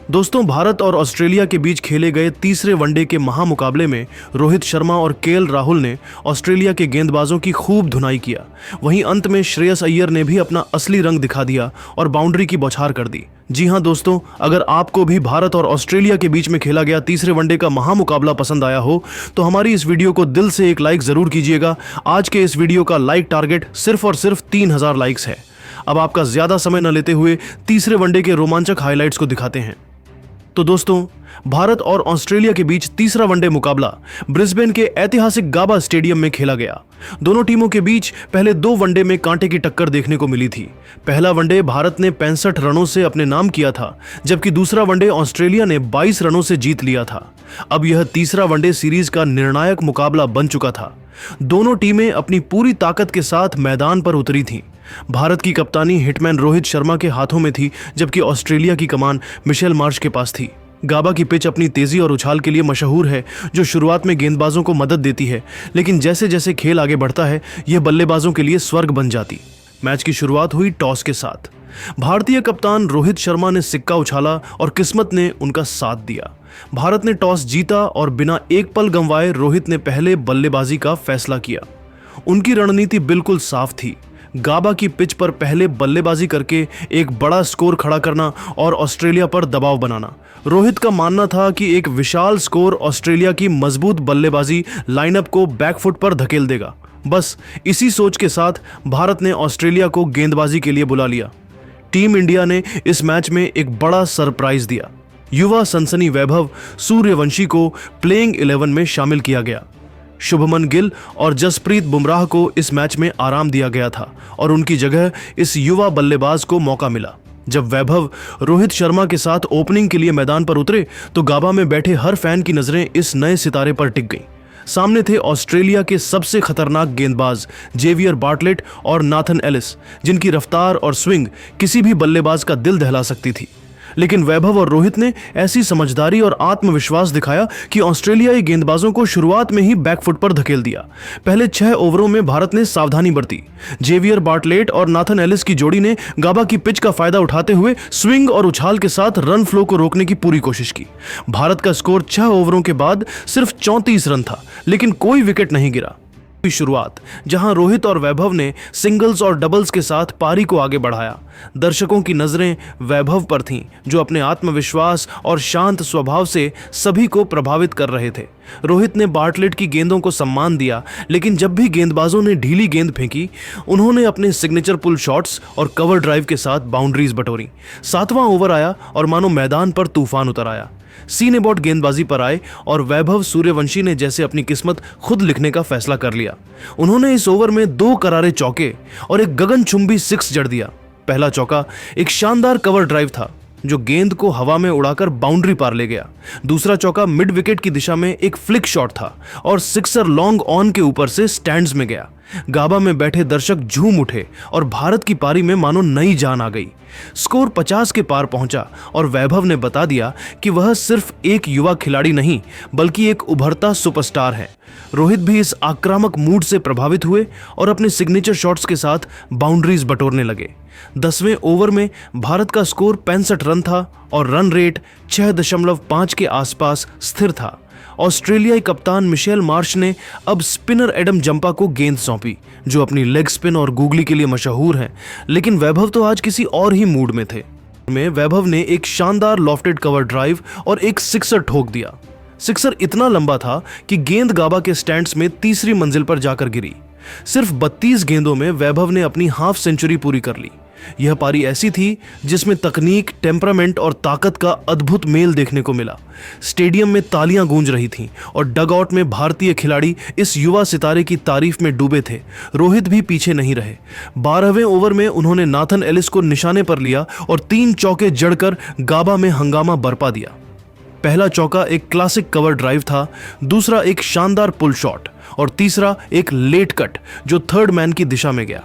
दोस्तों, भारत और ऑस्ट्रेलिया के बीच खेले गए तीसरे वनडे के महामुकाबले में रोहित शर्मा और केएल राहुल ने ऑस्ट्रेलिया के गेंदबाजों की खूब धुनाई किया। वहीं अंत में श्रेयस अय्यर ने भी अपना असली रंग दिखा दिया और बाउंड्री की बौछार कर दी। जी हां दोस्तों, अगर आपको भी भारत और ऑस्ट्रेलिया के बीच में खेला गया तीसरे वनडे का महामुकाबला पसंद आया हो तो हमारी इस वीडियो को दिल से एक लाइक जरूर कीजिएगा। आज के इस वीडियो का लाइक टारगेट सिर्फ और सिर्फ 3000 लाइक्स है। अब आपका ज्यादा समय न लेते हुए तीसरे वनडे के रोमांचक हाइलाइट्स को दिखाते हैं। तो दोस्तों, भारत और ऑस्ट्रेलिया के बीच तीसरा वनडे मुकाबला ब्रिस्बेन के ऐतिहासिक गाबा स्टेडियम में खेला गया। दोनों टीमों के बीच पहले 2 वनडे में कांटे की टक्कर देखने को मिली थी। पहला वनडे भारत ने 65 रनों से अपने नाम किया था, जबकि दूसरा वनडे ऑस्ट्रेलिया ने 22 रनों से जीत लिया था। अब यह तीसरा वनडे सीरीज का निर्णायक मुकाबला बन चुका था। दोनों टीमें अपनी पूरी ताकत के साथ मैदान पर उतरी थीं। भारत की कप्तानी हिटमैन रोहित शर्मा के हाथों में थी, जबकि ऑस्ट्रेलिया की कमान मिशेल मार्श के पास थी। गाबा की पिच अपनी तेजी और उछाल के लिए मशहूर है, जो शुरुआत में गेंदबाजों को मदद देती है, लेकिन जैसे जैसे खेल आगे बढ़ता है यह बल्लेबाजों के लिए स्वर्ग बन जाती। मैच की शुरुआत हुई टॉस के साथ। भारतीय कप्तान रोहित शर्मा ने सिक्का उछाला और किस्मत ने उनका साथ दिया। भारत ने टॉस जीता और बिना एक पल गंवाए रोहित ने पहले बल्लेबाजी का फैसला किया। उनकी रणनीति बिल्कुल साफ थी, गाबा की पिच पर पहले बल्लेबाजी करके एक बड़ा स्कोर खड़ा करना और ऑस्ट्रेलिया पर दबाव बनाना। रोहित का मानना था कि एक विशाल स्कोर ऑस्ट्रेलिया की मजबूत बल्लेबाजी लाइनअप को बैकफुट पर धकेल देगा। बस इसी सोच के साथ भारत ने ऑस्ट्रेलिया को गेंदबाजी के लिए बुला लिया। टीम इंडिया ने इस मैच में एक बड़ा सरप्राइज दिया। युवा सनसनी वैभव सूर्यवंशी को प्लेइंग 11 में शामिल किया गया। शुभमन गिल और जसप्रीत बुमराह को इस मैच में आराम दिया गया था और उनकी जगह इस युवा बल्लेबाज को मौका मिला। जब वैभव रोहित शर्मा के साथ ओपनिंग के लिए मैदान पर उतरे तो गाबा में बैठे हर फैन की नजरें इस नए सितारे पर टिक गईं। सामने थे ऑस्ट्रेलिया के सबसे खतरनाक गेंदबाज जेवियर बार्टलेट और नाथन एलिस, जिनकी रफ्तार और स्विंग किसी भी बल्लेबाज का दिल दहला सकती थी। लेकिन वैभव और रोहित ने ऐसी समझदारी और आत्मविश्वास दिखाया कि ऑस्ट्रेलियाई गेंदबाजों को शुरुआत में ही बैकफुट पर धकेल दिया। पहले 6 ओवरों में भारत ने सावधानी बरती। जेवियर बार्टलेट और नाथन एलिस की जोड़ी ने गाबा की पिच का फायदा उठाते हुए स्विंग और उछाल के साथ रन फ्लो को रोकने की पूरी कोशिश की। भारत का स्कोर 6 ओवरों के बाद सिर्फ 34 रन था, लेकिन कोई विकेट नहीं गिरा। शुरुआत जहां रोहित और वैभव ने सिंगल्स और डबल्स के साथ पारी को आगे बढ़ाया। दर्शकों की नजरें वैभव पर थीं, जो अपने आत्मविश्वास और शांत स्वभाव से सभी को प्रभावित कर रहे थे। रोहित ने बार्टलेट की गेंदों को सम्मान दिया, लेकिन जब भी गेंदबाजों ने ढीली गेंद फेंकी, उन्होंने अपने सिग्नेचर पुल शॉट्स और कवर ड्राइव के साथ बाउंड्रीज बटोरी। 7वां ओवर आया और मानो मैदान पर तूफान उतर आया। सीने बॉट गेंदबाजी पर आए और वैभव सूर्यवंशी ने जैसे अपनी किस्मत खुद लिखने का फैसला कर लिया। उन्होंने इस ओवर में 2 करारे चौके और एक गगनचुंबी 6 जड़ दिया। पहला चौका एक शानदार कवर ड्राइव था, जो गेंद को हवा में उड़ाकर बाउंड्री पार ले गया। दूसरा चौका मिड विकेट की दिशा में एक फ्लिक शॉट था और सिक्सर लॉन्ग ऑन के ऊपर से स्टैंड्स में गया। गाबा में बैठे दर्शक झूम उठे और भारत की पारी में मानो नई जान आ गई। स्कोर 50 के पार पहुंचा और वैभव ने बता दिया कि वह सिर्फ एक युवा खिलाड़ी नहीं, बल्कि एक उभरता सुपरस्टार है। रोहित भी इस आक्रामक मूड से प्रभावित हुए और अपने सिग्नेचर शॉट्स के साथ बाउंड्रीज बटोरने लगे। 10वें ओवर में भारत का स्कोर 65 रन था और रन रेट 6.5 के आसपास स्थिर था। ऑस्ट्रेलियाई कप्तान मिशेल मार्श ने अब स्पिनर एडम जंपा को गेंद सौंपी, जो अपनी लेग स्पिन और गूगली के लिए मशहूर हैं। लेकिन वैभव तो आज किसी और ही मूड में थे। वैभव ने एक शानदार लॉफ्टेड कवर ड्राइव और एक सिक्सर ठोक दिया। सिक्सर इतना लंबा था कि गेंद गाबा के स्टैंड्स में तीसरी मंजिल पर जाकर गिरी। सिर्फ 32 गेंदों में वैभव ने अपनी हाफ सेंचुरी पूरी कर ली। यह पारी ऐसी थी जिसमें तकनीक, टेम्परामेंट और ताकत का अद्भुत मेल देखने को मिला। स्टेडियम में तालियां गूंज रही थीं और डगआउट में भारतीय खिलाड़ी इस युवा सितारे की तारीफ में डूबे थे। रोहित भी पीछे नहीं रहे। 12वें ओवर में उन्होंने नाथन एलिस को निशाने पर लिया और 3 चौके जड़कर गाबा में हंगामा बरपा दिया। पहला चौका एक क्लासिक कवर ड्राइव था, दूसरा एक शानदार पुल शॉट और तीसरा एक लेट कट जो थर्ड मैन की दिशा में गया।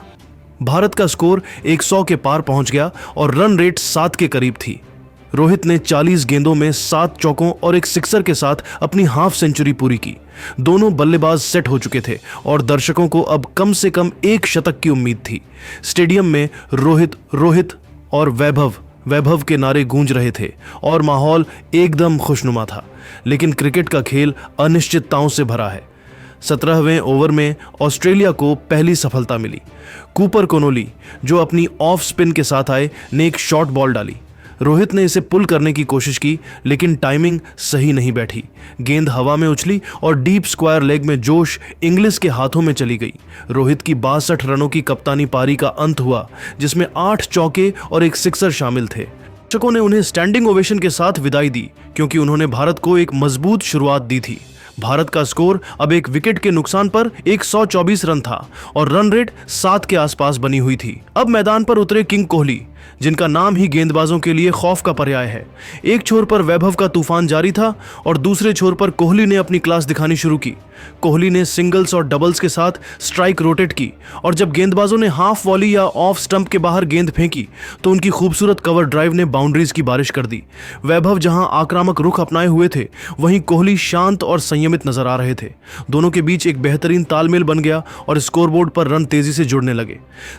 भारत का स्कोर 100 के पार पहुंच गया और रन रेट 7 के करीब थी। रोहित ने 40 गेंदों में 7 चौकों और एक सिक्सर के साथ अपनी हाफ सेंचुरी पूरी की। दोनों बल्लेबाज सेट हो चुके थे और दर्शकों को अब कम से कम 1 शतक की उम्मीद थी। स्टेडियम में रोहित और वैभव वैभव के नारे गूंज रहे थे और माहौल एकदम खुशनुमा था। लेकिन क्रिकेट का खेल अनिश्चितताओं से भरा है। 17वें ओवर में ऑस्ट्रेलिया को पहली सफलता मिली। कूपर कोनोली, जो अपनी ऑफ स्पिन के साथ आए, ने एक शॉर्ट बॉल डाली। रोहित ने इसे पुल करने की कोशिश की, लेकिन टाइमिंग सही नहीं बैठी। गेंद हवा में उछली और डीप स्क्वायर लेग में जोश इंग्लिश के हाथों में चली गई। रोहित की 62 रनों की कप्तानी पारी का अंत हुआ, जिसमें 8 चौके और एक सिक्सर शामिल थे। दर्शकों ने उन्हें स्टैंडिंग ओवेशन के साथ विदाई दी, क्योंकि उन्होंने भारत को एक मजबूत शुरुआत दी थी। भारत का स्कोर अब एक विकेट के नुकसान पर 124 रन था और रन रेट 7 के आसपास बनी हुई थी। अब मैदान पर उतरे किंग कोहली, जिनका नाम ही गेंदबाजों के लिए खौफ का पर्याय है। एक छोर पर वैभव का तूफान जारी था और दूसरे छोर पर कोहली ने अपनी क्लास दिखानी शुरू की। कोहली ने सिंगल्स और डबल्स के साथ स्ट्राइक रोटेट की और जब गेंदबाजों ने हाफ वॉली या ऑफ स्टंप के बाहर गेंद फेंकी तो उनकी खूबसूरत कवर ड्राइव ने बाउंड्रीज की बारिश कर दी। वैभव जहां आक्रामक रुख अपनाए हुए थे, वहीं कोहली शांत और संयमित नजर आ रहे थे। दोनों के बीच एक बेहतरीन तालमेल बन गया और स्कोरबोर्ड पर रन तेजी से जुड़ने लगे।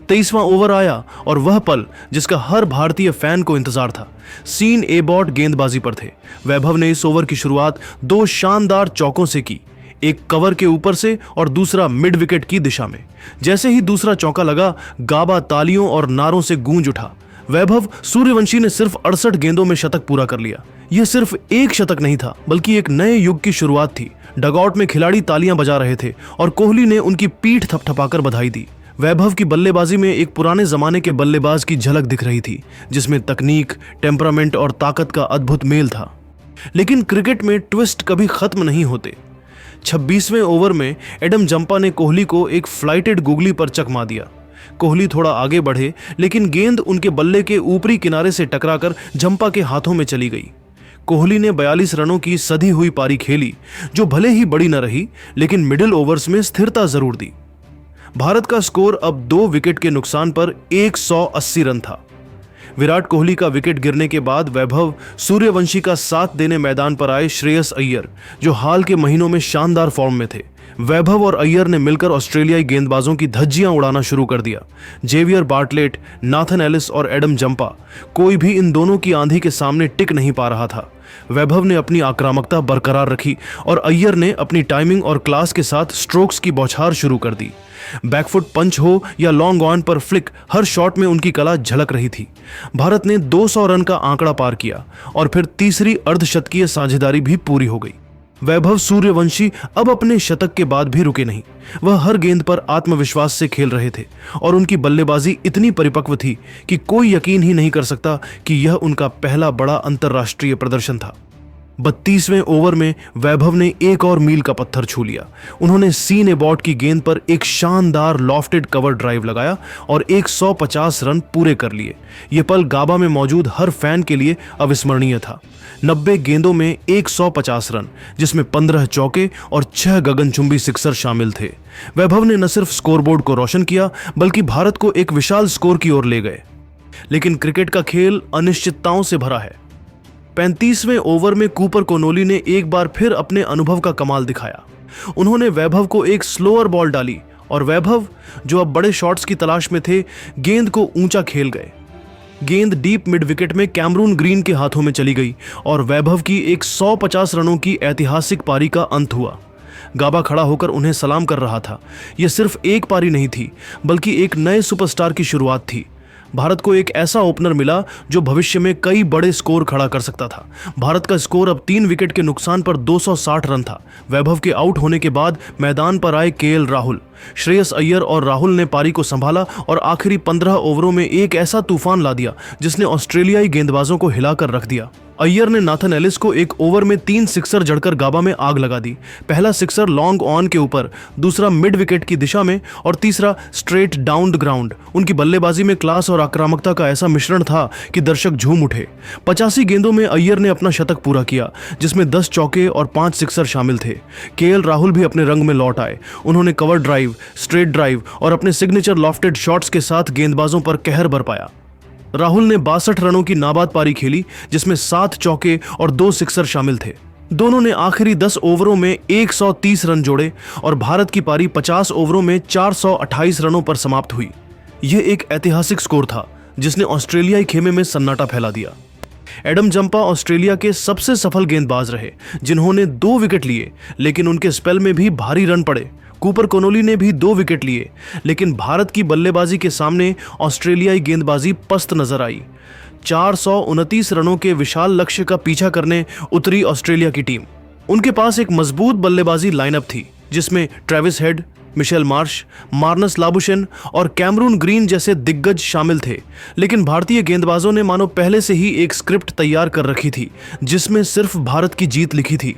23वां ओवर आया और वह पल जिसका हर भारतीय फैन को इंतजार था। सीन एबॉट गेंदबाजी पर थे। वैभव ने इस ओवर की शुरुआत 2 शानदार चौकों से की, एक कवर के ऊपर से और दूसरा मिड विकेट की दिशा में। जैसे ही दूसरा चौका लगा, गाबा तालियों और नारों से गूंज उठा। वैभव सूर्यवंशी ने सिर्फ 68 गेंदों में शतक पूरा कर लिया। यह सिर्फ एक शतक नहीं था, बल्कि एक नए युग की शुरुआत थी। डगआउट में खिलाड़ी तालियां बजा रहे थे और कोहली ने उनकी पीठ थपथपाकर बधाई दी। वैभव की बल्लेबाजी में एक पुराने जमाने के बल्लेबाज की झलक दिख रही थी, जिसमें तकनीक, टेम्परामेंट और ताकत का अद्भुत मेल था। लेकिन क्रिकेट में ट्विस्ट कभी खत्म नहीं होते। 26वें ओवर में एडम जंपा ने कोहली को एक फ्लाइटेड गुगली पर चकमा दिया। कोहली थोड़ा आगे बढ़े, लेकिन गेंद उनके बल्ले के ऊपरी किनारे से टकराकर जंपा के हाथों में चली गई। कोहली ने 42 रनों की सधी हुई पारी खेली, जो भले ही बड़ी न रही, लेकिन मिडिल ओवर्स में स्थिरता जरूर दी। भारत का स्कोर अब 2 विकेट के नुकसान पर 180 रन था। विराट कोहली का विकेट गिरने के बाद वैभव सूर्यवंशी का साथ देने मैदान पर आए श्रेयस अय्यर, जो हाल के महीनों में शानदार फॉर्म में थे। वैभव और अय्यर ने मिलकर ऑस्ट्रेलियाई गेंदबाजों की धज्जियां उड़ाना शुरू कर दिया। जेवियर बार्टलेट, नाथन एलिस और एडम जंपा, कोई भी इन दोनों की आंधी के सामने टिक नहीं पा रहा था। वैभव ने अपनी आक्रामकता बरकरार रखी और अय्यर ने अपनी टाइमिंग और क्लास के साथ स्ट्रोक्स की बौछार शुरू कर दी। बैकफुट पंच हो या लॉन्ग ऑन पर फ्लिक, हर शॉट में उनकी कला झलक रही थी। भारत ने 200 रन का आंकड़ा पार किया और फिर तीसरी अर्धशतकीय साझेदारी भी पूरी हो गई। वैभव सूर्यवंशी अब अपने शतक के बाद भी रुके नहीं। वह हर गेंद पर आत्मविश्वास से खेल रहे थे और उनकी बल्लेबाजी इतनी परिपक्व थी कि कोई यकीन ही नहीं कर सकता कि यह उनका पहला बड़ा अंतर्राष्ट्रीय प्रदर्शन था। 32वें ओवर में वैभव ने एक और मील का पत्थर छू लिया। उन्होंने सीन एबॉट की गेंद पर एक शानदार लॉफ्टेड कवर ड्राइव लगाया और 150 रन पूरे कर लिए। यह पल गाबा में मौजूद हर फैन के लिए अविस्मरणीय था। 90 गेंदों में 150 रन, जिसमें 15 चौके और 6 गगनचुंबी सिक्सर शामिल थे। वैभव ने न सिर्फ स्कोरबोर्ड को रोशन किया, बल्कि भारत को एक विशाल स्कोर की ओर ले गए। लेकिन क्रिकेट का खेल अनिश्चितताओं से भरा है। 35वें ओवर में कूपर कोनोली ने एक बार फिर अपने अनुभव का कमाल दिखाया। उन्होंने वैभव को एक स्लोअर बॉल डाली और वैभव, जो अब बड़े शॉट्स की तलाश में थे, गेंद को ऊंचा खेल गए। गेंद डीप मिड विकेट में कैमरून ग्रीन के हाथों में चली गई और वैभव की 150 रनों की ऐतिहासिक पारी का अंत हुआ। गाबा खड़ा होकर उन्हें सलाम कर रहा था। यह सिर्फ एक पारी नहीं थी, बल्कि एक नए सुपरस्टार की शुरुआत थी। भारत को एक ऐसा ओपनर मिला जो भविष्य में कई बड़े स्कोर खड़ा कर सकता था। भारत का स्कोर अब 3 विकेट के नुकसान पर 260 रन था। वैभव के आउट होने के बाद मैदान पर आए केएल राहुल। श्रेयस अय्यर और राहुल ने पारी को संभाला और आखिरी 15 ओवरों में एक ऐसा तूफान ला दिया जिसने ऑस्ट्रेलियाई गेंदबाजों को हिलाकर रख दिया। अय्यर ने नाथन एलिस को एक ओवर में 3 सिक्सर जड़कर गाबा में आग लगा दी। पहला सिक्सर लॉन्ग ऑन के ऊपर, दूसरा मिड विकेट की दिशा में और तीसरा स्ट्रेट डाउन द ग्राउंड। उनकी बल्लेबाजी में क्लास और आक्रामकता का ऐसा मिश्रण था कि दर्शक झूम उठे। 85 गेंदों में अय्यर ने अपना शतक पूरा किया, जिसमें 10 चौके और 5 सिक्सर शामिल थे। केएल राहुल भी अपने रंग में लौट आए। उन्होंने कवर ड्राइव, स्ट्रेट ड्राइव और अपने सिग्नेचर लॉफ्टेड शॉट्स के साथ गेंदबाजों पर कहर बरपाया। राहुल ने 62 रनों की नाबाद पारी खेली, जिसमें 7 चौके और 2 सिक्सर शामिल थे। दोनों ने आखिरी 10 ओवरों में 130 रन जोड़े और भारत की पारी 50 ओवरों में 428 रनों पर समाप्त हुई। यह एक ऐतिहासिक स्कोर था। जिसने ऑस्ट्रेलियाई खेमे में सन्नाटा फैला दिया। एडम जंपा ऑस्ट्रेलिया के सबसे सफल गेंदबाज रहे, जिन्होंने 2 विकेट लिए, लेकिन उनके स्पेल में भी भारी रन पड़े। कूपर कोनोली ने भी 2 विकेट लिए, लेकिन भारत की बल्लेबाजी के सामने ऑस्ट्रेलियाई गेंदबाजी पस्त नजर आई। 429 रनों के विशाल लक्ष्य का पीछा करने उतरी ऑस्ट्रेलिया की टीम। उनके पास एक मजबूत बल्लेबाजी लाइनअप थी, जिसमें Travis head, Mitchell Marsh, Marnus Labuschagne और कैमरून ग्रीन जैसे दिग्गज शामिल थे। लेकिन भारतीय गेंदबाजों ने मानो पहले से ही एक स्क्रिप्ट तैयार कर रखी थी, जिसमें सिर्फ भारत की जीत लिखी थी।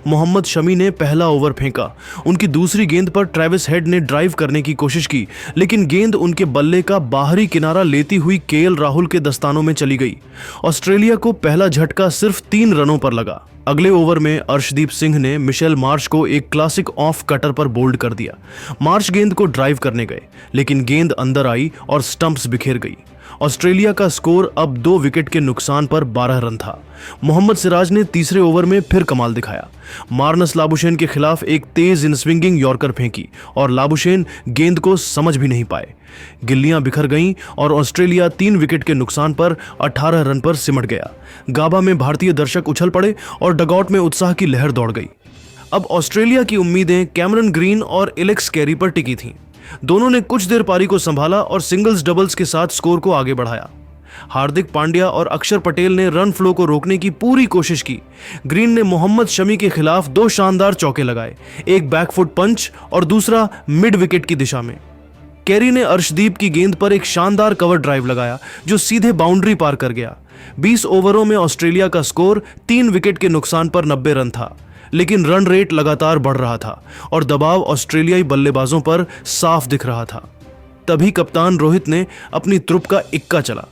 मोहम्मद शमी ने पहला ओवर फेंका। उनकी दूसरी गेंद पर ट्रेविस हेड ने ड्राइव करने की कोशिश की, लेकिन गेंद उनके बल्ले का बाहरी किनारा लेती हुई केएल राहुल के दस्तानों में चली गई। ऑस्ट्रेलिया को पहला झटका सिर्फ 3 रनों पर लगा। अगले ओवर में अर्शदीप सिंह ने मिशेल मार्श को एक क्लासिक ऑफ कटर पर बोल्ड कर दिया। मार्श गेंद को ड्राइव करने गए, लेकिन गेंद अंदर आई और स्टंप्स बिखेर गई। ऑस्ट्रेलिया का स्कोर अब 2 विकेट के नुकसान पर 12 रन था। मोहम्मद सिराज ने तीसरे ओवर में फिर कमाल दिखाया। मार्नस लाबुशेन के खिलाफ एक तेज इन स्विंगिंग यॉर्कर फेंकी और लाबुशेन गेंद को समझ भी नहीं पाए। गिल्लियां बिखर गईं और ऑस्ट्रेलिया 3 विकेट के नुकसान पर 18 रन पर सिमट गया। गाबा में भारतीय दर्शक उछल पड़े और डगआउट में उत्साह की लहर दौड़ गई। अब ऑस्ट्रेलिया की उम्मीदें कैमरन ग्रीन और एलेक्स कैरी पर टिकी थीं। दोनों ने कुछ देर पारी को संभाला और सिंगल्स डबल्स के साथ स्कोर को आगे बढ़ाया। हार्दिक पांड्या और अक्षर पटेल ने रन फ्लो को रोकने की पूरी कोशिश की। ग्रीन ने मोहम्मद शमी के खिलाफ 2 शानदार चौके लगाए, एक बैकफुट पंच और दूसरा मिड विकेट की दिशा में। कैरी ने अर्शदीप की गेंद पर एक शानदार कवर ड्राइव लगाया, जो सीधे बाउंड्री पार कर गया। 20 ओवरों में ऑस्ट्रेलिया का स्कोर 3 विकेट के नुकसान पर 90 रन था, लेकिन रन रेट लगातार बढ़ रहा था और दबाव ऑस्ट्रेलियाई बल्लेबाजों पर साफ दिख रहा था। तभी कप्तान रोहित ने अपनी त्रुप का इक्का चला।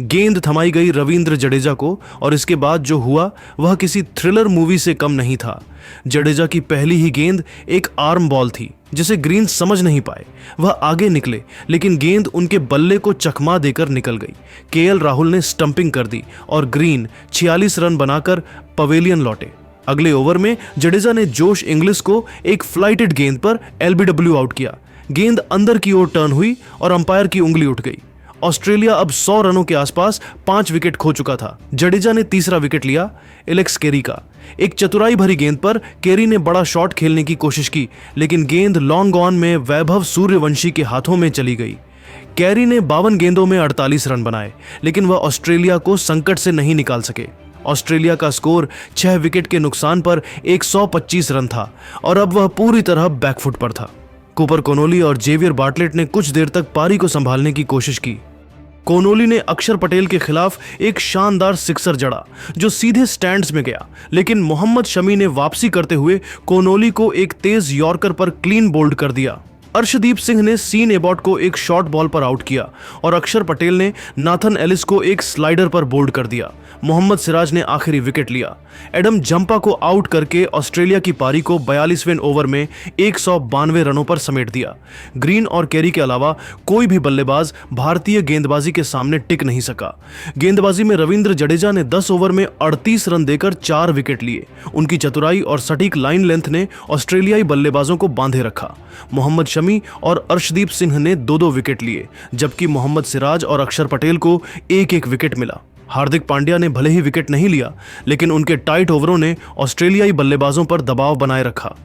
गेंद थमाई गई रविंद्र जडेजा को और इसके बाद जो हुआ वह किसी थ्रिलर मूवी से कम नहीं था। जडेजा की पहली ही गेंद एक आर्म बॉल थी, जिसे ग्रीन समझ नहीं पाए। वह आगे निकले, लेकिन गेंद उनके बल्ले को चकमा देकर निकल गई। केएल राहुल ने स्टंपिंग कर दी और ग्रीन 46 रन बनाकर पवेलियन लौटे। अगले ओवर में जडेजा ने जोश इंग्लिश को एक फ्लाइटेड गेंद पर एलबीडब्ल्यू आउट किया। गेंद अंदर की ओर टर्न हुई और अंपायर की उंगली उठ गई। ऑस्ट्रेलिया अब 100 रनों के आसपास 5 विकेट खो चुका था। जडेजा ने तीसरा विकेट लिया, एलेक्स कैरी का। एक चतुराई भरी गेंद पर कैरी ने बड़ा शॉट खेलने की कोशिश की, लेकिन गेंद लॉन्ग ऑन में वैभव सूर्यवंशी के हाथों में चली गई। कैरी ने 52 गेंदों में 48 रन बनाए, लेकिन वह ऑस्ट्रेलिया को संकट से नहीं निकाल सके। ऑस्ट्रेलिया का स्कोर 6 विकेट के नुकसान पर 125 रन था और अब वह पूरी तरह बैकफुट पर था। कूपर कोनोली और जेवियर बार्टलेट ने कुछ देर तक पारी को संभालने की कोशिश की। कोनोली ने अक्षर पटेल के खिलाफ एक शानदार सिक्सर जड़ा, जो सीधे स्टैंड्स में गया, लेकिन मोहम्मद शमी ने वापसी करते हुए कोनोली को एक तेज यॉर्कर पर क्लीन बोल्ड कर दिया। अर्शदीप सिंह ने सीन एबॉट को एक शॉर्ट बॉल पर आउट किया और अक्षर पटेल ने नाथन एलिस को एक स्लाइडर पर बोल्ड कर दिया। मोहम्मद सिराज ने आखिरी विकेट लिया। एडम जंपा को आउट करके ऑस्ट्रेलिया की पारी को 42वें ओवर में 192 रनों पर समेट दिया। ग्रीन और कैरी के अलावा कोई भी बल्लेबाज भारतीय गेंदबाजी के सामने टिक नहीं सका। गेंदबाजी में रविंद्र जडेजा ने 10 ओवर में 38 रन देकर 4 विकेट लिए। उनकी चतुराई और सटीक लाइन लेंथ ने ऑस्ट्रेलियाई बल्लेबाजों को बांधे रखा। मोहम्मद शमी और अर्शदीप सिंह ने 2-2 विकेट लिए, जबकि मोहम्मद सिराज और अक्षर पटेल को 1-1 विकेट मिला। हार्दिक पांड्या ने भले ही विकेट नहीं लिया, लेकिन उनके टाइट ओवरों ने ऑस्ट्रेलियाई बल्लेबाजों पर दबाव बनाए रखा।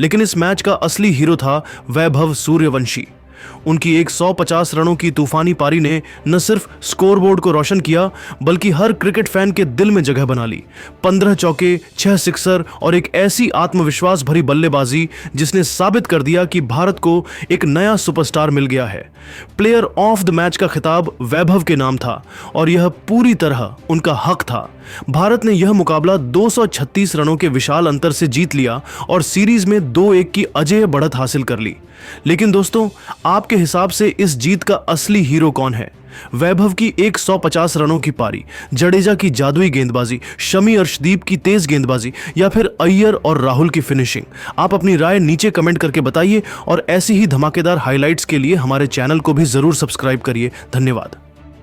लेकिन इस मैच का असली हीरो था वैभव सूर्यवंशी। उनकी 150 रनों की तूफानी पारी ने न सिर्फ स्कोरबोर्ड को रोशन किया, बल्कि हर क्रिकेट फैन के दिल में जगह बना ली। 15 चौके, 6 सिक्सर और एक ऐसी आत्मविश्वास भरी बल्लेबाजी जिसने साबित कर दिया कि भारत को एक नया सुपरस्टार मिल गया है। प्लेयर ऑफ द मैच का खिताब वैभव के नाम था और यह पूरी तरह उनका हक था। भारत ने यह मुकाबला 236 रनों के विशाल अंतर से जीत लिया और सीरीज में 2-1 की अजेय बढ़त हासिल कर ली। लेकिन दोस्तों, आपके हिसाब से इस जीत का असली हीरो कौन है? वैभव की 150 रनों की पारी, जडेजा की जादुई गेंदबाजी, शमी अर्शदीप की तेज गेंदबाजी, या फिर अय्यर और राहुल की फिनिशिंग? आप अपनी राय नीचे कमेंट करके बताइए और ऐसी ही धमाकेदार हाइलाइट्स के लिए हमारे चैनल को भी जरूर सब्सक्राइब करिए। धन्यवाद।